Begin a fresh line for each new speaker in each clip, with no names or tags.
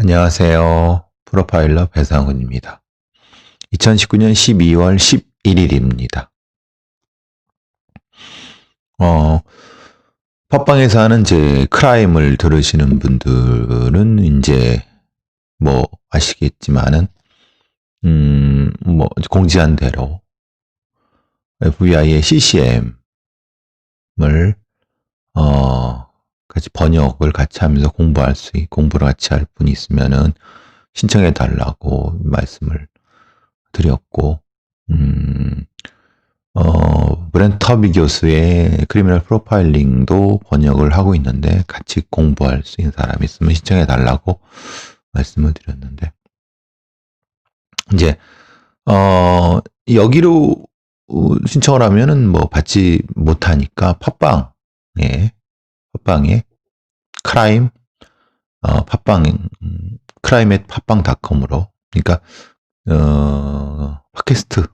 안녕하세요. 프로파일러 배상훈입니다. 2019년 12월 11일입니다. 팟빵에서 하는 제 크라임을 들으시는 분들은 이제 뭐 아시겠지만은, 공지한 대로 FBI의 CCM을, 같이 번역을 같이 하면서 공부를 같이 할 분이 있으면은 신청해 달라고 말씀을 드렸고, 브렌트 터비 교수의 크리미널 프로파일링도 번역을 하고 있는데 같이 공부할 수 있는 사람이 있으면 신청해 달라고 말씀을 드렸는데, 이제 여기로 신청을 하면은 뭐 받지 못하니까 팟빵에 크라임 크라임 팟빵.com으로, 그러니까 팟캐스트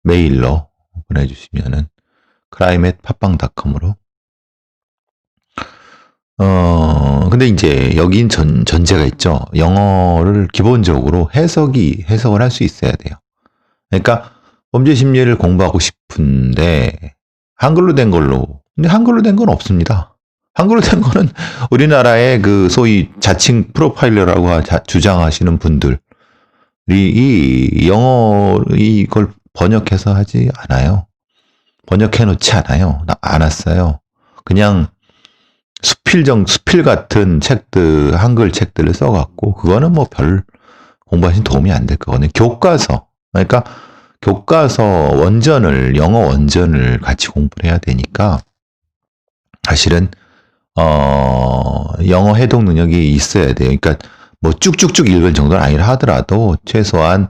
메일로 보내주시면은 crime@팟빵.com으로. 근데 이제 여긴 전제가 있죠. 영어를 기본적으로 해석을 할 수 있어야 돼요. 그러니까 범죄 심리를 공부하고 싶은데 한글로 된 걸로. 근데 한글로 된 건 없습니다. 한글로 된 거는 우리나라의 그 소위 자칭 프로파일러라고 주장하시는 분들이 이걸 번역해서 하지 않아요. 번역해 놓지 않아요. 않았어요. 그냥 수필 같은 책들, 한글 책들을 써갖고, 그거는 뭐 별 공부하신 도움이 안 될 거거든요. 교과서. 그러니까 영어 원전을 같이 공부를 해야 되니까, 사실은, 영어 해독 능력이 있어야 돼요. 그러니까 뭐 쭉쭉쭉 읽을 정도는 아니라 하더라도 최소한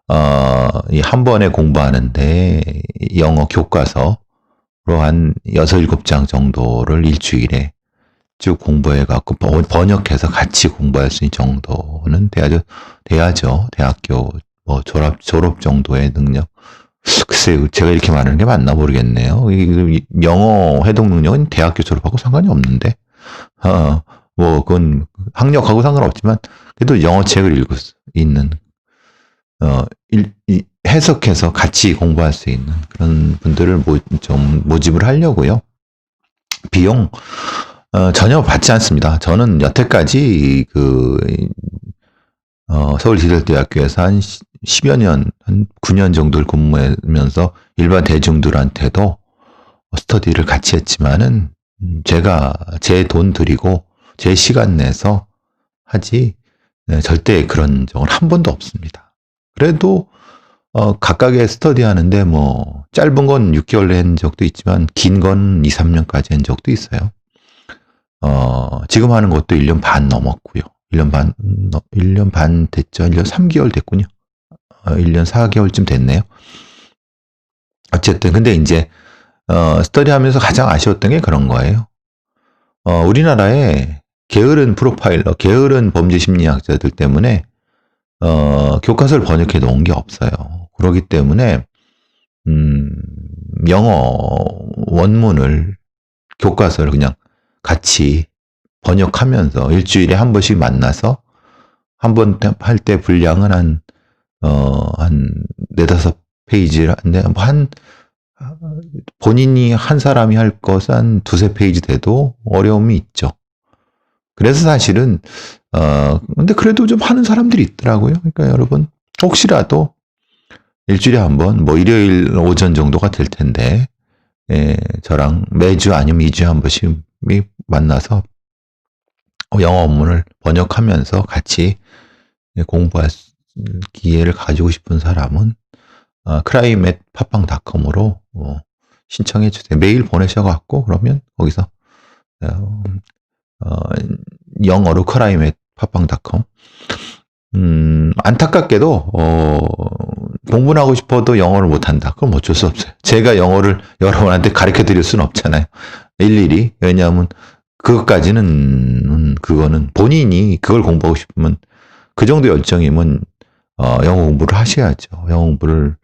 한 번에 공부하는데 영어 교과서로 한 6, 7장 정도를 일주일에 쭉 공부해갖고 번역해서 같이 공부할 수 있는 정도는 돼야죠. 대학교 뭐 졸업 정도의 능력. 글쎄요, 제가 이렇게 말하는 게 맞나 모르겠네요. 영어 해독 능력은 대학교 졸업하고 상관이 없는데, 그건 학력하고 상관없지만, 그래도 영어 책을 읽는, 해석해서 같이 공부할 수 있는 그런 분들을 좀 모집을 하려고요. 비용, 전혀 받지 않습니다. 저는 여태까지 서울지대대학교에서 한 10여 년, 한 9년 정도를 근무하면서 일반 대중들한테도 스터디를 같이 했지만은 제가 제 돈 들이고 제 시간 내서 하지, 절대 그런 적은 한 번도 없습니다. 그래도 각각의 스터디 하는데 뭐 짧은 건 6개월 한 적도 있지만 긴 건 2, 3년까지 한 적도 있어요. 지금 하는 것도 1년 반 넘었고요. 1년 반 됐죠. 1년 3개월 됐군요. 1년 4개월쯤 됐네요. 어쨌든, 근데 이제, 스터디 하면서 가장 아쉬웠던 게 그런 거예요. 우리나라에 게으른 프로파일러, 게으른 범죄 심리학자들 때문에, 교과서를 번역해 놓은 게 없어요. 그렇기 때문에, 영어 원문을, 교과서를 그냥 같이 번역하면서 일주일에 한 번씩 만나서 한 번 할 때 분량은 한 4-5페이지인데, 본인이 한 사람이 할 것은 한 2-3페이지 돼도 어려움이 있죠. 그래서 사실은, 근데 그래도 좀 하는 사람들이 있더라고요. 그러니까 여러분, 혹시라도 일주일에 한 번, 뭐 일요일 오전 정도가 될 텐데, 저랑 매주 아니면 2주에 한 번씩 만나서 영어 원문을 번역하면서 같이 공부할 기회를 가지고 싶은 사람은 crime@팟빵.com으로 신청해 주세요. 메일 보내셔갖고 그러면 거기서 영어로 crime@팟빵.com. 안타깝게도 공부는 하고 싶어도 영어를 못한다. 그럼 어쩔 수 없어요. 제가 영어를 여러분한테 가르쳐 드릴 수는 없잖아요. 일일이. 왜냐하면 그거는 본인이 그걸 공부하고 싶으면, 그 정도 열정이면 영어 공부를 하셔야죠. 영어 공부를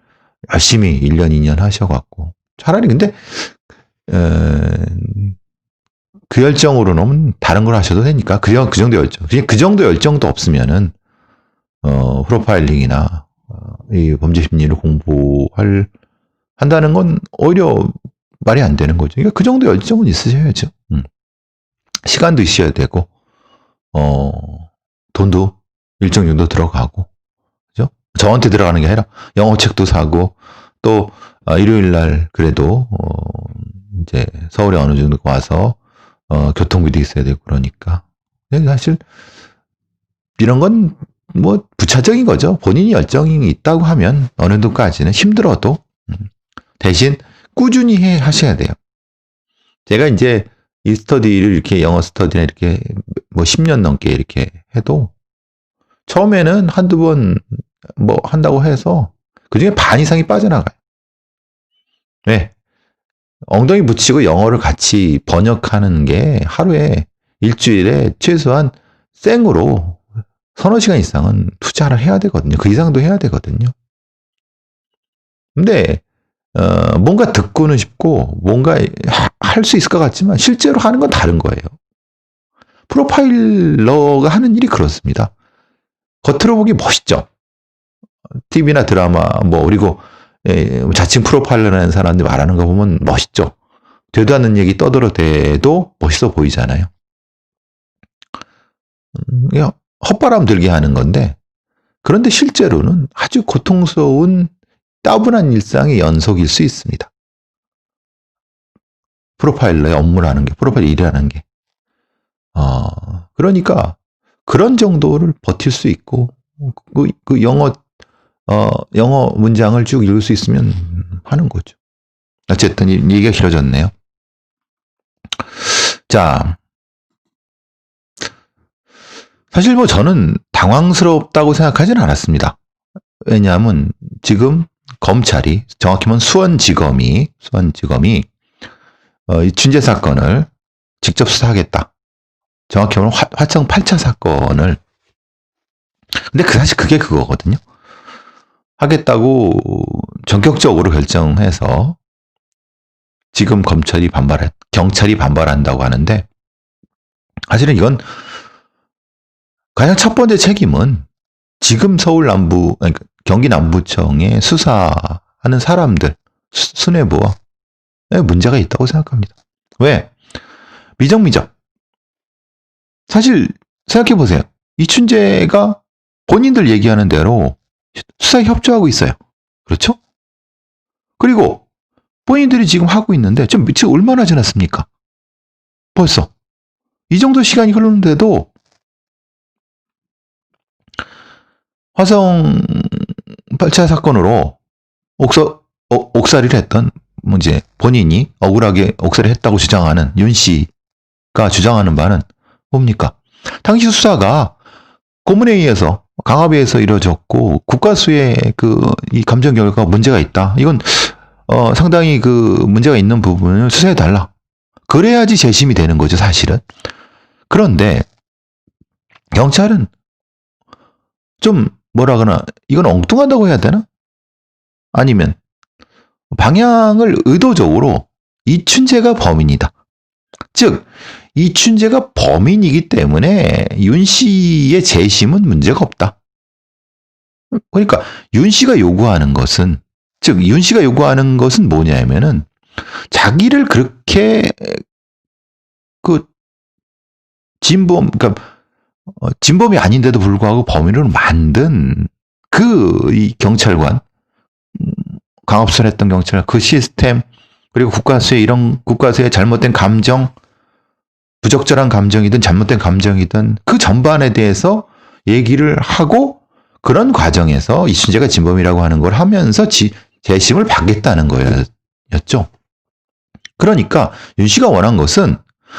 열심히 1년, 2년 하셔갖고. 차라리 근데 그 열정으로는 다른 걸 하셔도 되니까 그 정도 열정. 그냥 그 정도 열정도 없으면은 프로파일링이나 이 범죄 심리를 한다는 건 오히려 말이 안 되는 거죠. 그러니까 그 정도 열정은 있으셔야죠. 시간도 있어야 되고 돈도 일정 정도 들어가고, 그죠? 저한테 들어가는 게 아니라 영어책도 사고 또 일요일 날 그래도 이제 서울에 어느 정도 와서 교통비도 있어야 되고 그러니까 사실 이런 건 뭐 부차적인 거죠. 본인이 열정이 있다고 하면 어느 정도까지는 힘들어도 대신 꾸준히 하셔야 돼요. 제가 이제 이 스터디를 이렇게 영어 스터디나 이렇게 뭐 10년 넘게 이렇게 해도 처음에는 한두 번 뭐 한다고 해서 그중에 반 이상이 빠져나가요. 왜? 엉덩이 붙이고 영어를 같이 번역하는 게 하루에 일주일에 최소한 생으로 서너 시간 이상은 투자를 해야 되거든요. 그 이상도 해야 되거든요. 근데 뭔가 듣고는 싶고 뭔가 할 수 있을 것 같지만 실제로 하는 건 다른 거예요. 프로파일러가 하는 일이 그렇습니다. 겉으로 보기 멋있죠. TV나 드라마 그리고 자칭 프로파일러라는 사람들이 말하는 거 보면 멋있죠. 되도 않는 얘기 떠들어대도 멋있어 보이잖아요. 그냥 헛바람 들게 하는 건데, 그런데 실제로는 아주 고통스러운 따분한 일상의 연속일 수 있습니다. 프로파일러의 업무라는 게, 프로파일러 일이라는 게. 그러니까 그런 정도를 버틸 수 있고 그 영어 문장을 쭉 읽을 수 있으면 하는 거죠. 어쨌든 얘기가 길어졌네요. 자, 사실 뭐 저는 당황스럽다고 생각하지는 않았습니다. 왜냐하면 지금 검찰이, 정확히 말하면 수원지검이 이 춘재 사건을 직접 수사하겠다. 정확히 말하면 화성 8차 사건을. 근데 사실 그게 그거거든요. 하겠다고 전격적으로 결정해서 지금 경찰이 반발한다고 하는데, 사실은 이건 가장 첫 번째 책임은 지금 경기 남부청의 수사하는 사람들, 수뇌부와 문제가 있다고 생각합니다. 왜? 미정미적. 사실 생각해보세요. 이춘재가 본인들 얘기하는 대로 수사에 협조하고 있어요. 그렇죠? 그리고 본인들이 지금 하고 있는데 지금 얼마나 지났습니까? 벌써 이 정도 시간이 흐르는데도 화성 8차 사건으로 옥살이를 했던 이제 본인이 억울하게 옥살이를 했다고 주장하는 윤 씨가 주장하는 바는 뭡니까? 당시 수사가 고문회의에서 강압회에서 이루어졌고 국가수의 이 감정 결과가 문제가 있다. 이건 상당히 문제가 있는 부분을 수사해 달라. 그래야지 재심이 되는 거죠, 사실은. 그런데 경찰은 좀 이건 엉뚱하다고 해야 되나? 아니면 방향을 의도적으로 이춘재가 범인이다. 즉 이춘재가 범인이기 때문에 윤 씨의 재심은 문제가 없다. 그러니까 윤 씨가 요구하는 것은 뭐냐면은 자기를 그렇게 진범이 아닌데도 불구하고 범인으로 만든 이 경찰관, 강압수사했던 경찰, 그 시스템, 그리고 국가수의 잘못된 감정, 부적절한 감정이든 잘못된 감정이든 그 전반에 대해서 얘기를 하고, 그런 과정에서 이춘재가 진범이라고 하는 걸 하면서 재심을 받겠다는 거였죠. 그러니까 윤 씨가 원한 것은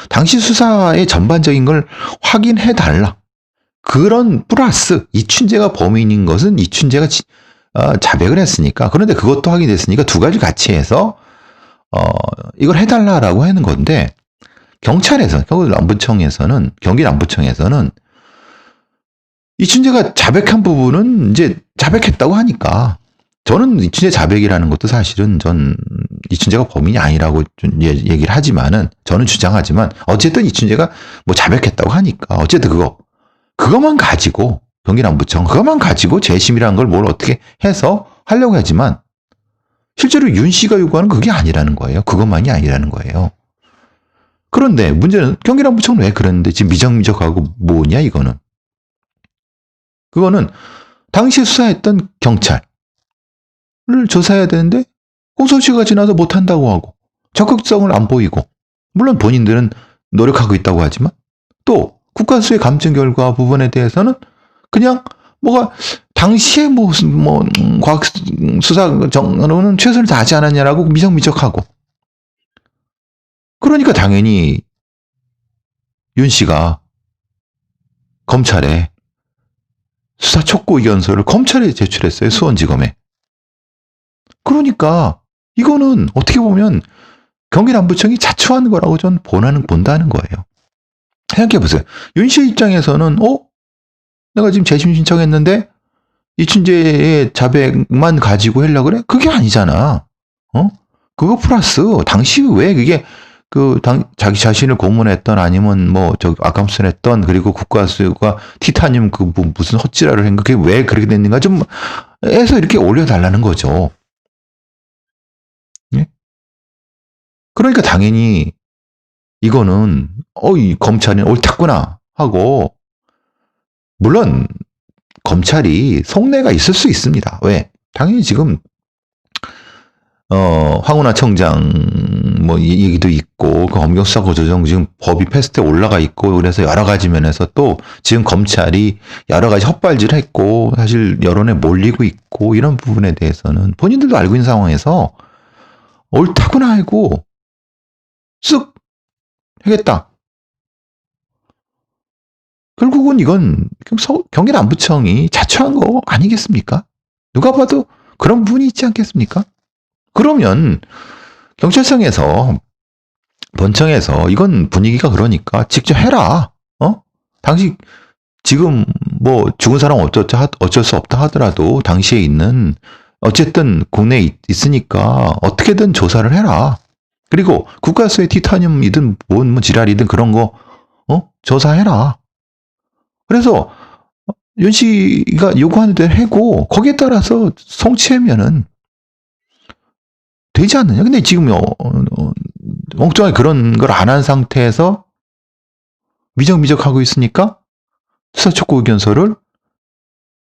당시 수사의 전반적인 걸 확인해달라. 그런 플러스 이춘재가 범인인 것은 이춘재가 자백을 했으니까, 그런데 그것도 확인됐으니까 두 가지 같이 해서 이걸 해달라라고 하는 건데, 경기 남부청에서는 이춘재가 자백한 부분은 이제 자백했다고 하니까, 저는 이춘재 자백이라는 것도 사실은 전 이춘재가 범인이 아니라고 얘기를 하지만은, 저는 주장하지만, 어쨌든 이춘재가 뭐 자백했다고 하니까, 어쨌든 그것만 가지고, 경기남부청, 그것만 가지고 재심이라는 걸 뭘 어떻게 해서 하려고 하지만, 실제로 윤 씨가 요구하는 그게 아니라는 거예요. 그것만이 아니라는 거예요. 그런데 문제는 경기남부청은 왜 그랬는데 지금 미적미적하고 뭐냐, 이거는. 그거는 당시에 수사했던 경찰을 조사해야 되는데 공소시효가 지나서 못한다고 하고 적극성을 안 보이고, 물론 본인들은 노력하고 있다고 하지만 또 국가수의 감증 결과 부분에 대해서는 그냥 뭐가 당시에 과학 수사정으로는 최선을 다하지 않았냐라고 미적미적하고, 그러니까 당연히 윤 씨가 검찰에 수사 촉구 의견서를 검찰에 제출했어요. 수원지검에. 그러니까 이거는 어떻게 보면 경기남부청이 자초한 거라고 저는 본다는 거예요. 생각해보세요. 윤 씨 입장에서는 내가 지금 재심 신청했는데 이춘재의 자백만 가지고 하려고 그래? 그게 아니잖아. 그거 플러스 당시 왜 그게 자기 자신을 고문했던, 아니면 아감순했던, 그리고 국가수가 티타늄 무슨 헛지랄을 한 그게 왜 그렇게 됐는가 좀 해서 이렇게 올려달라는 거죠. 예? 그러니까 당연히 이거는 이 검찰이 옳았구나 하고, 물론 검찰이 속내가 있을 수 있습니다. 왜? 당연히 지금 황운하 청장 얘기도 있고, 그 검경수사권 조정 지금 법이 패스트에 올라가 있고, 그래서 여러 가지 면에서 또 지금 검찰이 여러 가지 헛발질을 했고, 사실 여론에 몰리고 있고, 이런 부분에 대해서는 본인들도 알고 있는 상황에서 옳다구나 하고 쓱 하겠다. 결국은 이건 경기남부청이 자초한 거 아니겠습니까? 누가 봐도 그런 부분이 있지 않겠습니까? 그러면 경찰청에서, 본청에서 이건 분위기가 그러니까 직접 해라. 당시 지금 죽은 사람 어쩔 수 없다 하더라도 당시에 있는, 어쨌든 국내에 있으니까 어떻게든 조사를 해라. 그리고 국가수의 티타늄이든 지랄이든 그런 거 조사해라. 그래서 윤 씨가 요구하는 대로 하고 거기에 따라서 성취하면은 되지 않느냐. 근데 지금 엉뚱하게 그런 걸 안 한 상태에서 미적미적하고 있으니까 수사 촉구 의견서를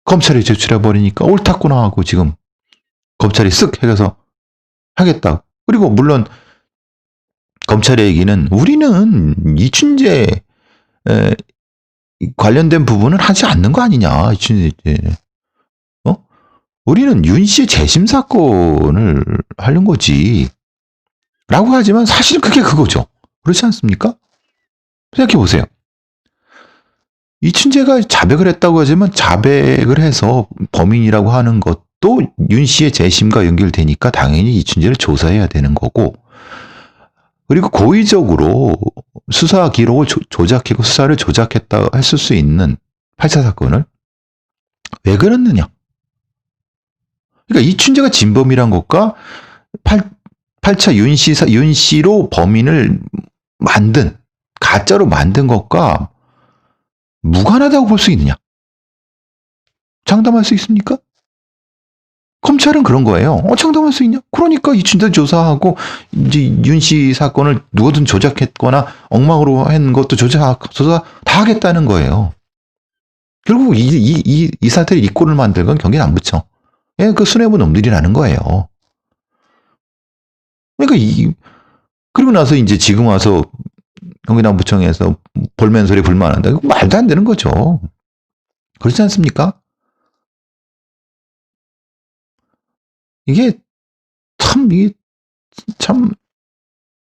검찰에 제출해 버리니까 옳았구나 하고 지금 검찰이 쓱 해서 하겠다. 그리고 물론 검찰의 얘기는, 우리는 이춘재 관련된 부분은 하지 않는 거 아니냐. 이춘재 우리는 윤 씨의 재심 사건을 하는 거지 라고 하지만 사실은 그게 그거죠. 그렇지 않습니까? 생각해 보세요. 이춘재가 자백을 했다고 하지만 자백을 해서 범인이라고 하는 것도 윤 씨의 재심과 연결되니까 당연히 이춘재를 조사해야 되는 거고, 그리고 고의적으로 수사 기록을 조작하고 수사를 조작했다 했을 수 있는 8차 사건을 왜 그랬느냐. 그러니까 이춘재가 진범이란 것과 8차 윤 씨로 범인을 가짜로 만든 것과 무관하다고 볼 수 있느냐? 장담할 수 있습니까? 검찰은 그런 거예요. 장담할 수 있냐? 그러니까 이춘재 조사하고 이제 윤 씨 사건을 누구든 조작했거나 엉망으로 한 것도 조사 다 하겠다는 거예요. 결국 이 사태를 이 꼴을 만든 건 경기남부청. 그 수뇌부 놈들이라는 거예요. 그러니까 그리고 나서 이제 지금 와서 경기남부청에서 볼멘소리 불만한다. 이거 말도 안 되는 거죠. 그렇지 않습니까? 이게 참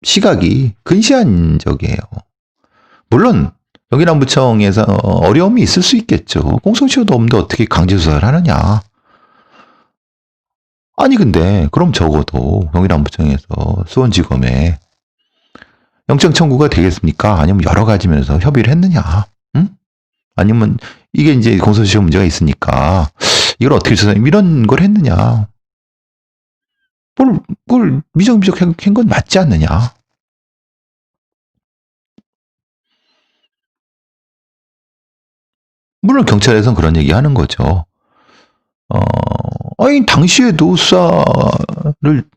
시각이 근시안적이에요. 물론 경기남부청에서 어려움이 있을 수 있겠죠. 공소시효도 없는데 어떻게 강제수사를 하느냐. 아니 근데 그럼 적어도 경기남부청에서 수원지검에 영장 청구가 되겠습니까? 아니면 여러 가지 면에서 협의를 했느냐? 응? 아니면 이게 이제 공소시효 문제가 있으니까 이걸 어떻게 조사, 이런 걸 했느냐? 그걸 미정비적 한 건 맞지 않느냐. 물론 경찰에서는 그런 얘기 하는 거죠. 아니, 당시에도 수사를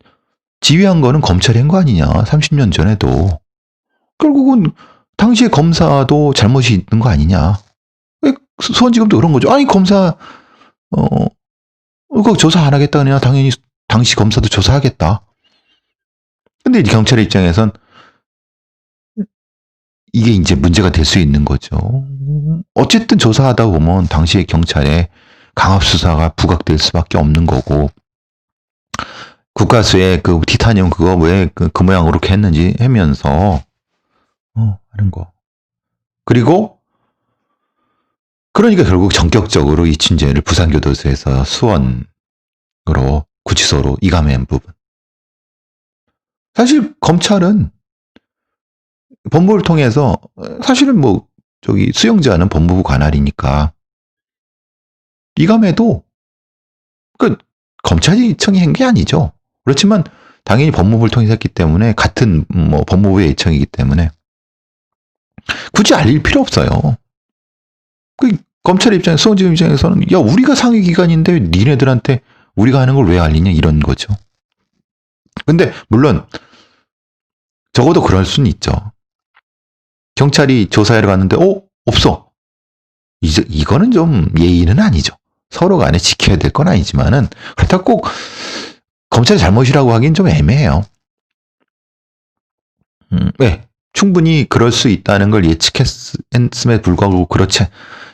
지휘한 거는 검찰이 한 거 아니냐. 30년 전에도. 결국은 당시에 검사도 잘못이 있는 거 아니냐. 수원지검도 그런 거죠. 아니, 검사, 그거 조사 안 하겠다 그냥 당연히 당시 검사도 조사하겠다. 근데 경찰의 입장에선 이게 이제 문제가 될 수 있는 거죠. 어쨌든 조사하다 보면 당시의 경찰에 강압 수사가 부각될 수밖에 없는 거고, 국가수의 그 티타늄 그거 왜 그 모양으로 이렇게 했는지 하면서 하는 거. 그리고 그러니까 결국 전격적으로 이춘재를 부산교도소에서 수원으로 구치소로 이감한 부분. 사실 검찰은 법무부를 통해서 사실은 뭐 저기 수용자는 법무부 관할이니까 이감해도 그 검찰청이 한 게 아니죠. 그렇지만 당연히 법무부를 통해서 했기 때문에 같은 뭐 법무부의 예청이기 때문에 굳이 알릴 필요 없어요. 그 검찰 입장에 수원지검 입장에서는 야 우리가 상위 기관인데 니네들한테 우리가 하는 걸 왜 알리냐 이런 거죠. 근데 물론 적어도 그럴 수는 있죠. 경찰이 조사하러 갔는데 없어. 이거는 좀 예의는 아니죠. 서로 간에 지켜야 될 건 아니지만은 그렇다고 꼭 검찰 잘못이라고 하긴 좀 애매해요. 네, 충분히 그럴 수 있다는 걸 예측했음에 불구하고 그렇지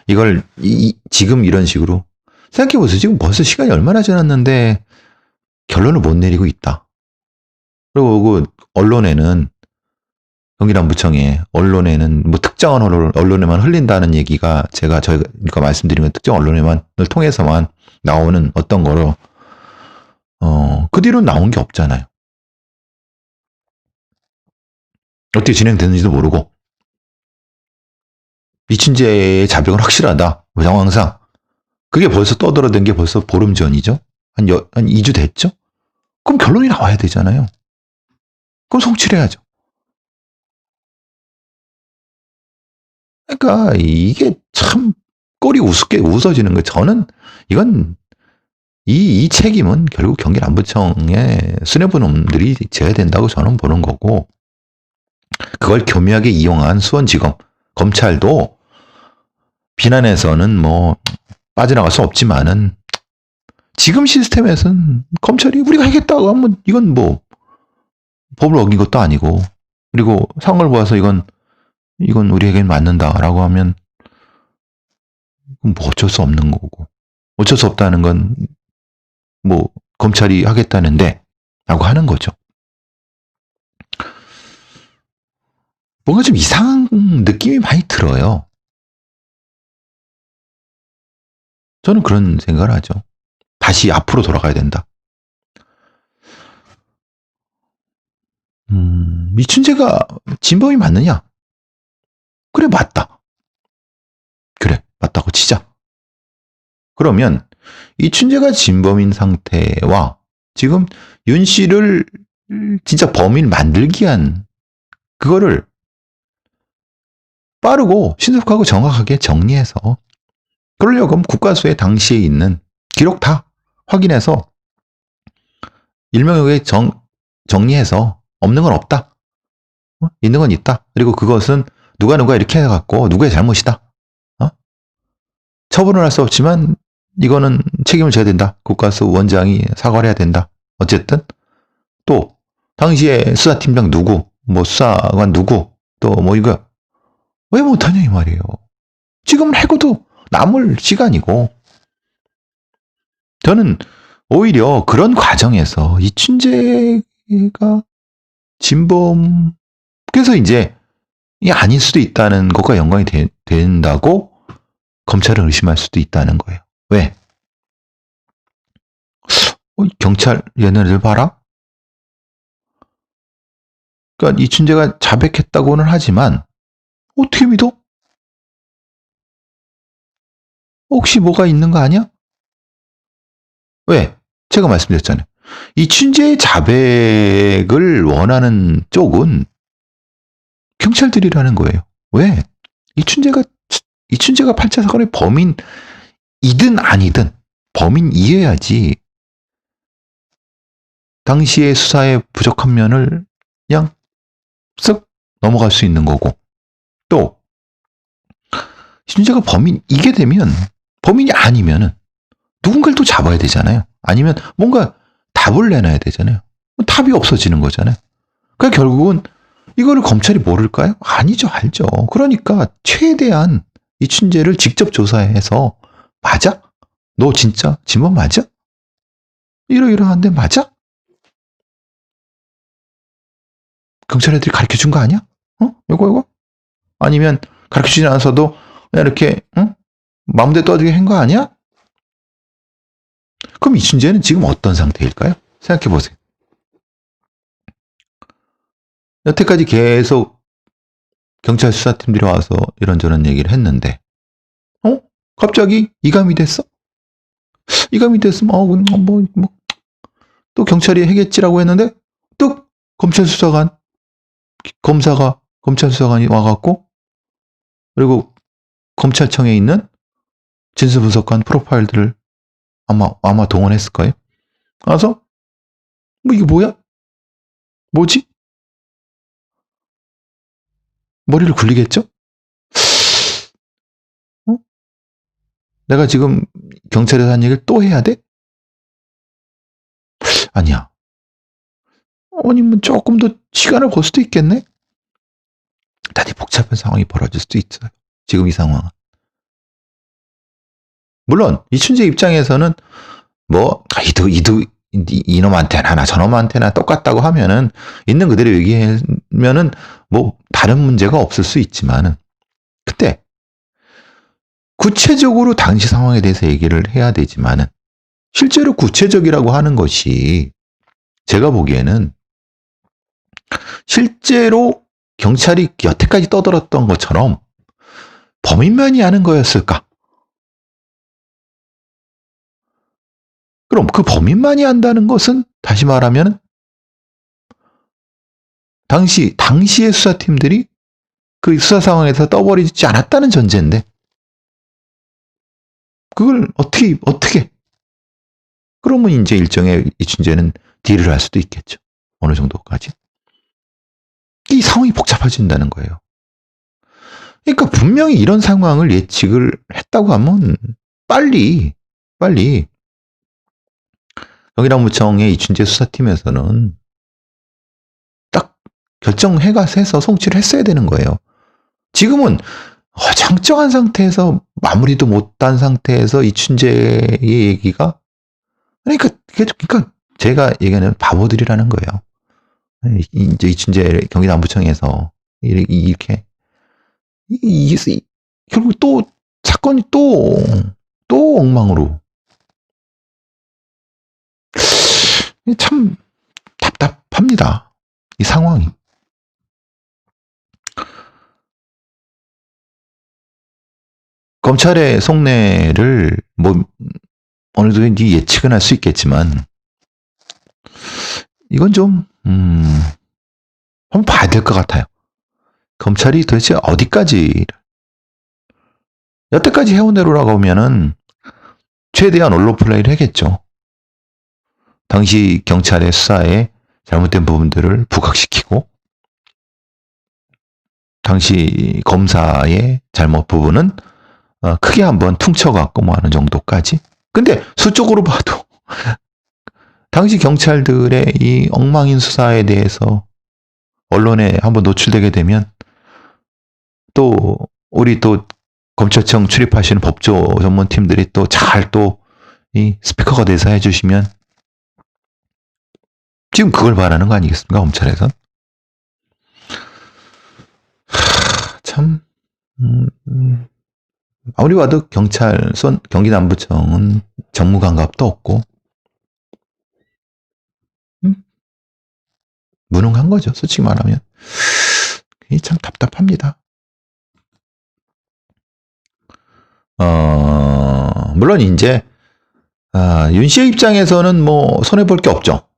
이걸 지금 이런 식으로 생각해보세요. 지금 벌써 시간이 얼마나 지났는데 결론을 못 내리고 있다. 그리고 언론에는 경기남부청에 언론에는 뭐 특정한 언론에만 흘린다는 얘기가 저희가 말씀드린 건 특정 언론에만을 통해서만 나오는 어떤 거로 그 뒤로 나온 게 없잖아요. 어떻게 진행됐는지도 모르고 이춘재의 자백은 확실하다. 상황상 그게 벌써 떠들어댄 게 벌써 보름 전이죠. 한 2주 됐죠. 그럼 결론이 나와야 되잖아요. 그럼 성취해야죠. 그러니까 이게 참 꼴이 우습게 웃어지는 거예요. 저는 이건 이 책임은 결국 경기남부청의 수뇌부놈들이 져야 된다고 저는 보는 거고 그걸 교묘하게 이용한 수원지검 검찰도 비난에서는 뭐 빠져나갈 수 없지만은 지금 시스템에서는 검찰이 우리가 하겠다고 하면 이건 뭐 법을 어긴 것도 아니고 그리고 상황을 보아서 이건 우리에겐 맞는다라고 하면 뭐 어쩔 수 없는 거고 어쩔 수 없다는 건 뭐 검찰이 하겠다는데 라고 하는 거죠. 뭔가 좀 이상한 느낌이 많이 들어요. 저는 그런 생각을 하죠. 다시 앞으로 돌아가야 된다. 이춘재가 진범이 맞느냐? 그래, 맞다. 그래, 맞다고 치자. 그러면 이춘재가 진범인 상태와 지금 윤 씨를 진짜 범인 만들기 위한 그거를 빠르고 신속하고 정확하게 정리해서 그러려고 하면 국가수에 당시에 있는 기록 다 확인해서 일명하게 정리해서 없는 건 없다. 있는 건 있다. 그리고 그것은 누가 이렇게 해갖고 누구의 잘못이다. 처분을 할 수 없지만 이거는 책임을 져야 된다. 국가수 원장이 사과를 해야 된다. 어쨌든 또 당시에 수사팀장 누구, 뭐 수사관 누구, 또 뭐 이거 왜 못하냐 이 말이에요. 지금 해고도 남을 시간이고 저는 오히려 그런 과정에서 이춘재가 진범 그래서 이제 이 아닐 수도 있다는 것과 연관이 된다고 검찰을 의심할 수도 있다는 거예요. 왜? 경찰 얘네들 봐라? 그러니까 이춘재가 자백했다고는 하지만 어떻게 믿어? 혹시 뭐가 있는 거 아니야? 왜? 제가 말씀드렸잖아요. 이춘재의 자백을 원하는 쪽은 경찰들이라는 거예요. 왜? 이춘재가 8차 사건의 범인이든 아니든 범인이어야지 당시의 수사의 부족한 면을 그냥 쓱 넘어갈 수 있는 거고, 또 이춘재가 범인이게 되면, 범인이 아니면은 누군가를 또 잡아야 되잖아요. 아니면 뭔가 답을 내놔야 되잖아요. 답이 없어지는 거잖아요. 그러니까 결국은 이거를 검찰이 모를까요? 아니죠, 알죠. 그러니까 최대한 이춘재를 직접 조사해서, 맞아? 너 진짜 진범 맞아? 이러이러한데 맞아? 경찰 애들이 가르쳐 준 거 아니야? 요거? 아니면 가르쳐 주지 않아서도 그냥 이렇게, 마음대로 떠들게 한 거 아니야? 그럼 이춘재는 지금 어떤 상태일까요? 생각해 보세요. 여태까지 계속 경찰 수사팀들이 와서 이런저런 얘기를 했는데, 갑자기 이감이 됐어? 이감이 됐으면, 또 경찰이 해겠지라고 했는데, 또 검찰 수사관이 와갖고, 그리고 검찰청에 있는 진술분석관 프로파일들을 아마 동원했을 거예요. 와서, 이게 뭐야? 뭐지? 머리를 굴리겠죠? 내가 지금 경찰에서 한 얘기를 또 해야 돼? 아니야. 아니면 조금 더 시간을 걸 수도 있겠네? 다시 복잡한 상황이 벌어질 수도 있어요. 지금 이 상황은. 물론 이춘재 입장에서는 이놈한테나 저놈한테나 똑같다고 하면은 있는 그대로 얘기하면은 다른 문제가 없을 수 있지만은, 그때 구체적으로 당시 상황에 대해서 얘기를 해야 되지만은, 실제로 구체적이라고 하는 것이 제가 보기에는 실제로 경찰이 여태까지 떠들었던 것처럼 범인만이 하는 거였을까? 그럼 그 범인만이 한다는 것은 다시 말하면 당시의 수사팀들이 그 수사 상황에서 떠버리지 않았다는 전제인데, 그걸 어떻게 그러면 이제 일종의 이춘재는 딜을 할 수도 있겠죠. 어느 정도까지. 이 상황이 복잡해진다는 거예요. 그러니까 분명히 이런 상황을 예측을 했다고 하면 빨리 경기남부청의 이춘재 수사팀에서는 딱 결정해서 송치를 했어야 되는 거예요. 지금은 어정쩡한 상태에서 마무리도 못한 상태에서 이춘재의 얘기가, 그러니까 제가 얘기하는 바보들이라는 거예요. 이제 이춘재 경기남부청에서 이렇게 결국 또 사건이 또 엉망으로. 참 답답합니다. 이 상황이. 검찰의 속내를 어느 정도 예측은 할 수 있겠지만, 이건 좀 한번 봐야 될 것 같아요. 검찰이 도대체 어디까지, 여태까지 해온 대로라고 하면은 최대한 언론 플레이를 하겠죠. 당시 경찰의 수사에 잘못된 부분들을 부각시키고, 당시 검사의 잘못 부분은 크게 한번 퉁쳐갖고 하는 정도까지. 근데 수적으로 봐도 당시 경찰들의 이 엉망인 수사에 대해서 언론에 한번 노출되게 되면, 또 우리 또 검찰청 출입하시는 법조 전문팀들이 또 잘 이 스피커가 돼서 해주시면, 지금 그걸 바라는 거 아니겠습니까, 검찰에선? 참, 아무리 봐도 경기남부청은 정무감각도 없고, 무능한 거죠, 솔직히 말하면. 이게 참 답답합니다. 물론 이제 윤 씨의 입장에서는 뭐 손해볼 게 없죠.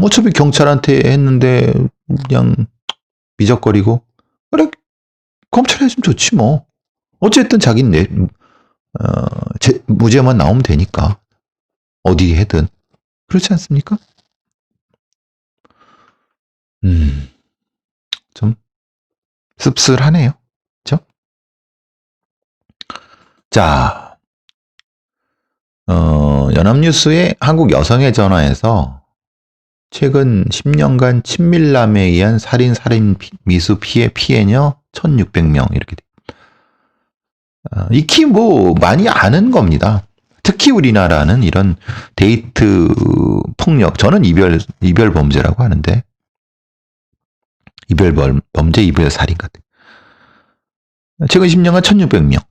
어차피 경찰한테 했는데 그냥 미적거리고 그래 검찰에 했으면 좋지 뭐. 어쨌든 자기는 무죄만 나오면 되니까 어디 해든 그렇지 않습니까? 좀 씁쓸하네요. 그죠? 자, 연합뉴스의 한국 여성의 전화에서 최근 10년간 친밀남에 의한 살인 미수 피해녀 1,600명 이렇게 돼. 익히 뭐 많이 아는 겁니다. 특히 우리나라는 이런 데이트 폭력, 저는 이별 범죄라고 하는데 이별 범죄, 이별 살인 같은. 최근 10년간 1,600명.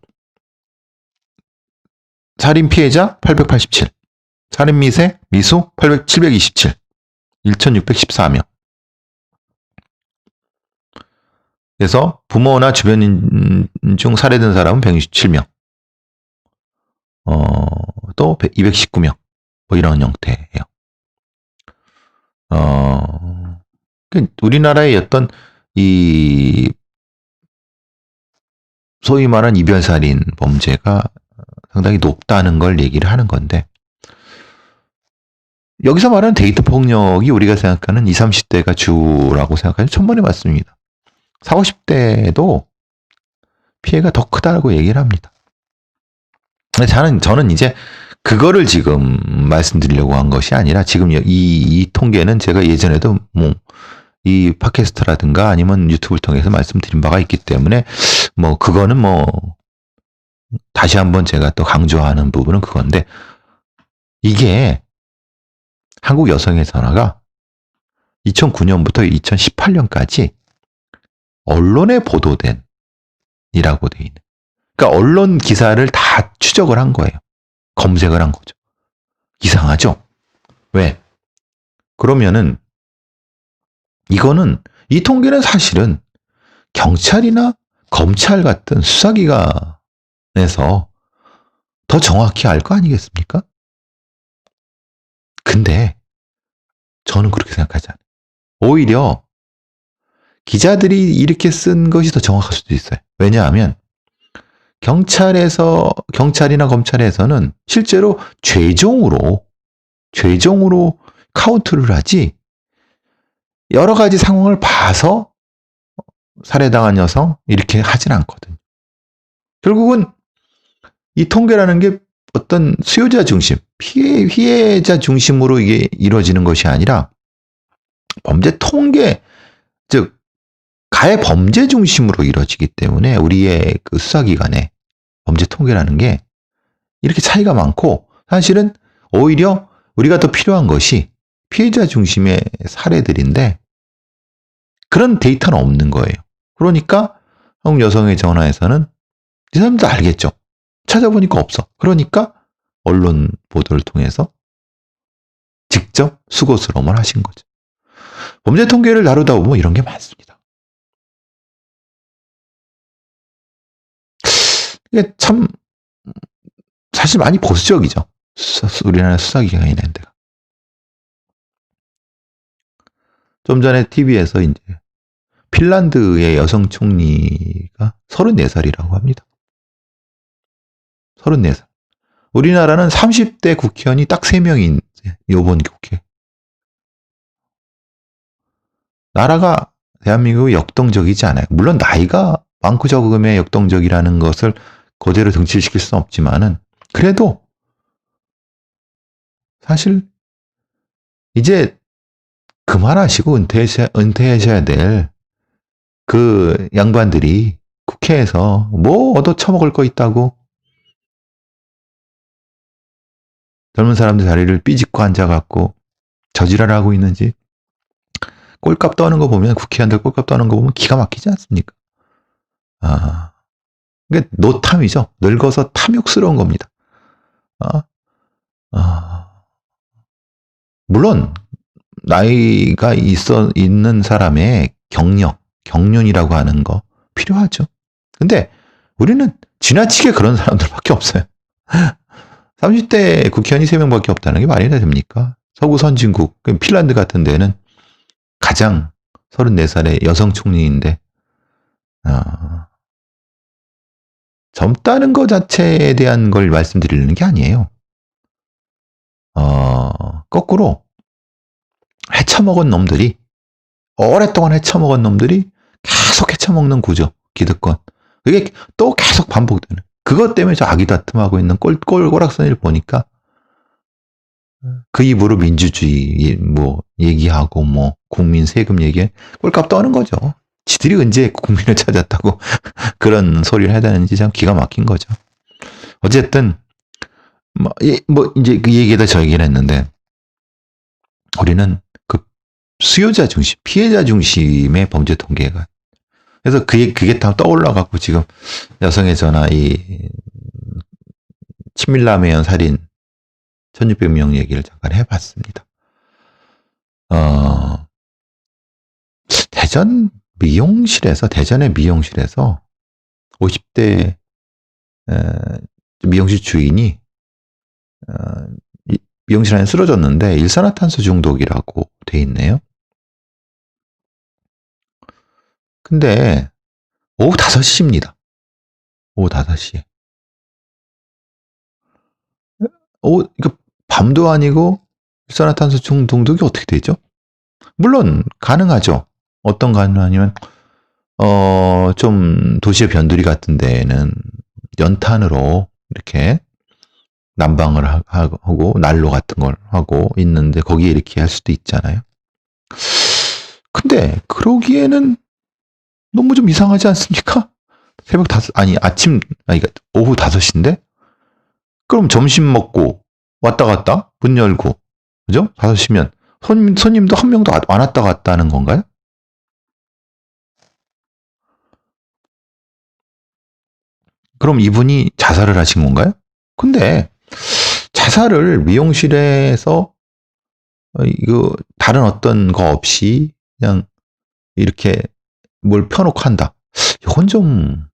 살인 피해자 887. 살인 미수 727. 1,614명. 그래서 부모나 주변인 중 살해된 사람은 167명. 또 219명. 뭐 이런 형태예요. 우리나라의 어떤 이 소위 말한 이별살인 범죄가 상당히 높다는 걸 얘기를 하는 건데 여기서 말하는 데이트 폭력이 우리가 생각하는 20, 30대가 주라고 생각하면 천번에 맞습니다. 40, 50대도 피해가 더 크다고 얘기를 합니다. 저는 이제 그거를 지금 말씀드리려고 한 것이 아니라 지금 이 통계는 제가 예전에도 뭐 이 팟캐스트라든가 아니면 유튜브를 통해서 말씀드린 바가 있기 때문에 뭐 그거는 뭐 다시 한번 제가 또 강조하는 부분은 그건데 이게 한국 여성의 전화가 2009년부터 2018년까지 언론에 보도된 이라고 돼 있는. 그러니까 언론 기사를 다 추적을 한 거예요. 검색을 한 거죠. 이상하죠? 왜? 그러면은 이거는 이 통계는 사실은 경찰이나 검찰 같은 수사기관에서 더 정확히 알 거 아니겠습니까? 근데 저는 그렇게 생각하지 않아요. 오히려 기자들이 이렇게 쓴 것이 더 정확할 수도 있어요. 왜냐하면 경찰이나 검찰에서는 실제로 죄종으로 카운트를 하지 여러 가지 상황을 봐서 살해당한 여성 이렇게 하진 않거든요. 결국은 이 통계라는 게 어떤 수요자 중심, 피해자 중심으로 이게 이루어지는 것이 아니라 범죄 통계, 즉 가해 범죄 중심으로 이루어지기 때문에 우리의 그 수사기관의 범죄 통계라는 게 이렇게 차이가 많고 사실은 오히려 우리가 더 필요한 것이 피해자 중심의 사례들인데 그런 데이터는 없는 거예요. 그러니까 한국 여성의 전화에서는 이 사람도 알겠죠. 찾아보니까 없어. 그러니까 언론 보도를 통해서 직접 수고스러움을 하신 거죠. 범죄 통계를 다루다 보면 이런 게 많습니다. 이게 참 사실 많이 보수적이죠. 우리나라 수사기관이라는 데가. 좀 전에 TV에서 이제 핀란드의 여성 총리가 34살이라고 합니다. 34살. 우리나라는 30대 국회의원이 딱 3명인 이번 국회. 나라가 대한민국이 역동적이지 않아요. 물론 나이가 많고 적음에 역동적이라는 것을 그대로 등치시킬 수는 없지만은 그래도 사실 이제 그만하시고 은퇴하셔야 될 그 양반들이 국회에서 뭐 얻어 처먹을 거 있다고 젊은 사람들 자리를 삐짓고 앉아갖고 저지랄을 하고 있는지 꼴값 떠는 거 보면 국회의원들 꼴값 떠는 거 보면 기가 막히지 않습니까? 이게 노탐이죠. 늙어서 탐욕스러운 겁니다. 물론 나이가 있는 사람의 경륜이라고 하는 거 필요하죠. 근데 우리는 지나치게 그런 사람들밖에 없어요. 30대 국회의원이 3명밖에 없다는 게 말이 됩니까? 서구 선진국, 핀란드 같은 데는 가장 34살의 여성 총리인데, 젊다는 것 자체에 대한 걸 말씀드리는 게 아니에요. 거꾸로 헤쳐먹은 놈들이, 오랫동안 헤쳐먹은 놈들이 계속 헤쳐먹는 구조, 기득권. 그게 또 계속 반복되는. 그것 때문에 저 아기다툼하고 있는 꼬락서니를 보니까 그 입으로 민주주의 뭐 얘기하고 뭐 국민 세금 얘기 꼴값 떠는 거죠. 지들이 언제 국민을 찾았다고 그런 소리를 해야 되는지 참 기가 막힌 거죠. 어쨌든 뭐 이제 그 얘기에다 저 얘기를 했는데 우리는 그 수요자 중심, 피해자 중심의 범죄 통계가 그래서 그게 다 떠올라갖고 지금 여성의 전화 이 친밀남해연 살인 1600명 얘기를 잠깐 해봤습니다. 대전의 미용실에서 50대 미용실 주인이 미용실 안에 쓰러졌는데 일산화탄소 중독이라고 돼 있네요. 근데 오후 5시입니다. 오후 5시에. 그러니까 밤도 아니고 일산화탄소 중독이 어떻게 되죠? 물론 가능하죠. 어떤 가능하냐면 좀 도시의 변두리 같은 데에는 연탄으로 이렇게 난방을 하고 난로 같은 걸 하고 있는데 거기에 이렇게 할 수도 있잖아요. 근데 그러기에는 너무 좀 이상하지 않습니까? 새벽 5, 오후 5시인데? 그럼 점심 먹고 왔다 갔다 문 열고 그죠? 5시면 손님도 한 명도 안 왔다 갔다 하는 건가요? 그럼 이분이 자살을 하신 건가요? 근데 자살을 미용실에서 이거 다른 어떤 거 없이 그냥 이렇게 뭘 펴놓고 한다. 이건 좀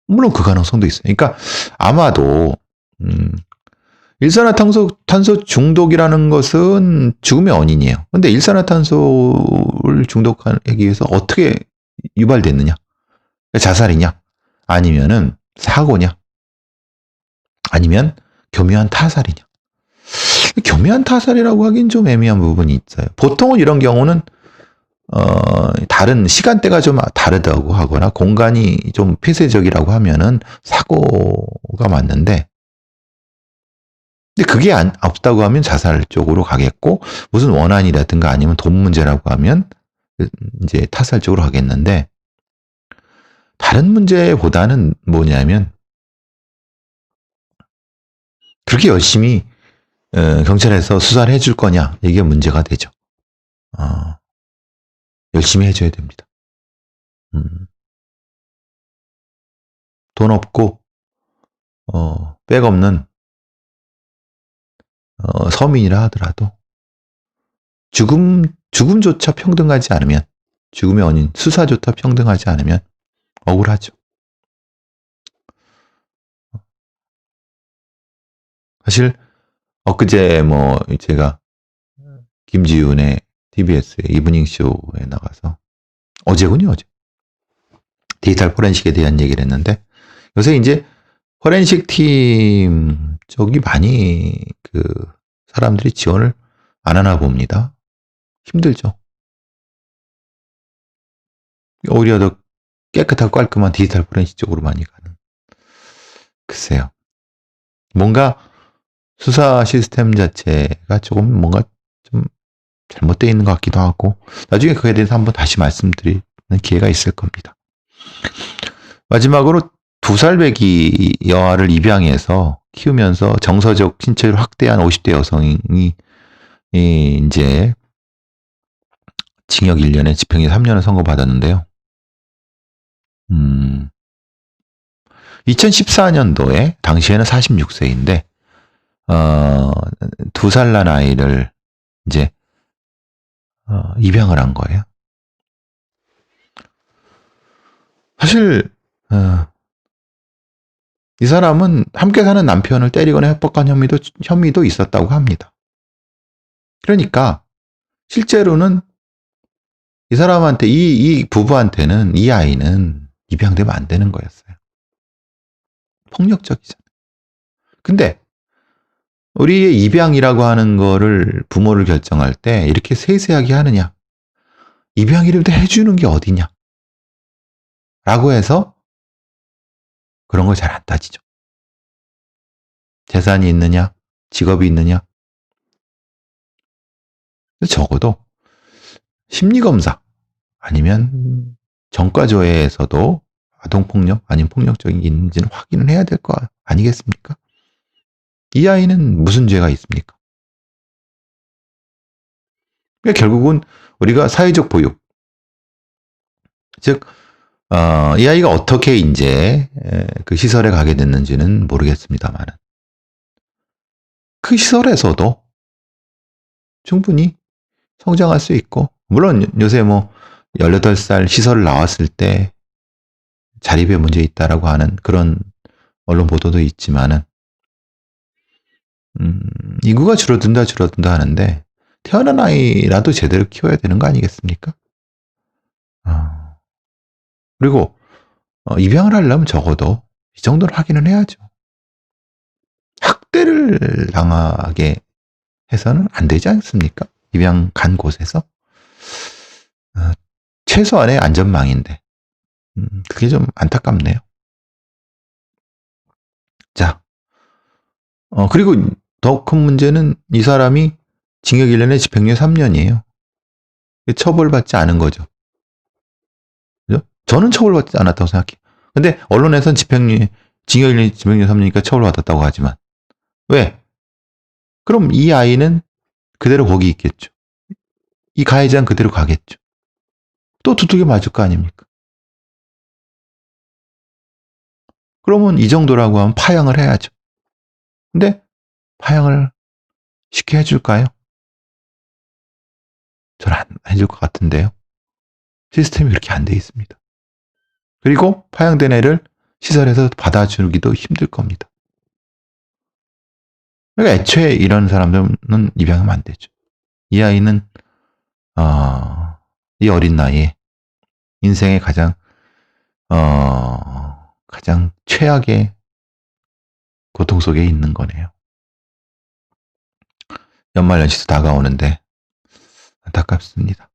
물론 그 가능성도 있어요. 그러니까 아마도 일산화탄소 중독이라는 것은 죽음의 원인이에요. 근데 일산화탄소를 중독하기 위해서 어떻게 유발됐느냐? 자살이냐? 아니면은 사고냐? 아니면 교묘한 타살이냐? 교묘한 타살이라고 하긴 좀 애매한 부분이 있어요. 보통은 이런 경우는 다른 시간대가 좀 다르다고 하거나 공간이 좀 폐쇄적이라고 하면은 사고가 맞는데 근데 그게 없다고 하면 자살 쪽으로 가겠고 무슨 원한이라든가 아니면 돈 문제라고 하면 이제 타살 쪽으로 가겠는데 다른 문제보다는 뭐냐면 그렇게 열심히 경찰에서 수사를 해줄 거냐 이게 문제가 되죠. 열심히 해줘야 됩니다. 돈 없고 백 없는 서민이라 하더라도 죽음조차 평등하지 않으면 죽음의 원인 수사조차 평등하지 않으면 억울하죠. 사실 엊그제 뭐 제가 김지윤의 TBS의 이브닝 쇼에 나가서 어제군요. 어제 디지털 포렌식에 대한 얘기를 했는데 요새 이제 포렌식 팀 쪽이 많이 그 사람들이 지원을 안 하나 봅니다. 힘들죠. 오히려 더 깨끗하고 깔끔한 디지털 포렌식 쪽으로 많이 가는. 글쎄요. 뭔가 수사 시스템 자체가 조금 뭔가 좀 잘못되어 있는 것 같기도 하고 나중에 그에 대해서 한번 다시 말씀드리는 기회가 있을 겁니다. 마지막으로 2살배기 여아를 입양해서 키우면서 정서적 신체를 확대한 50대 여성이 이제 징역 1년에 집행유예 3년을 선고받았는데요. 2014년도에 당시에는 46세인데 2살 난 아이를 이제 입양을 한 거예요. 사실 이 사람은 함께 사는 남편을 때리거나 협박한 혐의도 있었다고 합니다. 그러니까 실제로는 이 사람한테, 이 부부한테는 이 아이는 입양되면 안 되는 거였어요. 폭력적이잖아요. 근데 우리의 입양이라고 하는 거를 부모를 결정할 때 이렇게 세세하게 하느냐? 입양이라도 해주는 게 어디냐? 라고 해서 그런 걸 잘 안 따지죠. 재산이 있느냐? 직업이 있느냐? 적어도 심리검사 아니면 전과조회에서도 아동폭력 아니면 폭력적인 게 있는지는 확인을 해야 될 거 아니겠습니까? 이 아이는 무슨 죄가 있습니까? 그러니까 결국은 우리가 사회적 보육, 즉, 이 아이가 어떻게 이제 그 시설에 가게 됐는지는 모르겠습니다만, 그 시설에서도 충분히 성장할 수 있고, 물론 요새 뭐 18살 시설을 나왔을 때 자립에 문제 있다라고 하는 그런 언론 보도도 있지만은, 인구가 줄어든다 하는데, 태어난 아이라도 제대로 키워야 되는 거 아니겠습니까? 그리고 입양을 하려면 적어도 이 정도는 확인을 해야죠. 학대를 당하게 해서는 안 되지 않습니까? 입양 간 곳에서. 최소한의 안전망인데 그게 좀 안타깝네요. 자, 그리고 더 큰 문제는 이 사람이 징역 1년에 집행유예 3년이에요. 처벌받지 않은 거죠. 그죠? 저는 처벌받지 않았다고 생각해요. 근데 언론에선 징역 1년, 집행유예 3년이니까 처벌받았다고 하지만 왜? 그럼 이 아이는 그대로 거기 있겠죠. 이 가해자는 그대로 가겠죠. 또 두들겨 맞을 거 아닙니까? 그러면 이 정도라고 하면 파양을 해야죠. 근데 파양을 쉽게 해줄까요? 잘 안 해줄 것 같은데요. 시스템이 그렇게 안 돼 있습니다. 그리고 파양된 애를 시설에서 받아주기도 힘들 겁니다. 그러니까 애초에 이런 사람들은 입양하면 안 되죠. 이 아이는 이 어린 나이에 인생의 가장 최악의 고통 속에 있는 거네요. 연말연시도 다가오는데 안타깝습니다.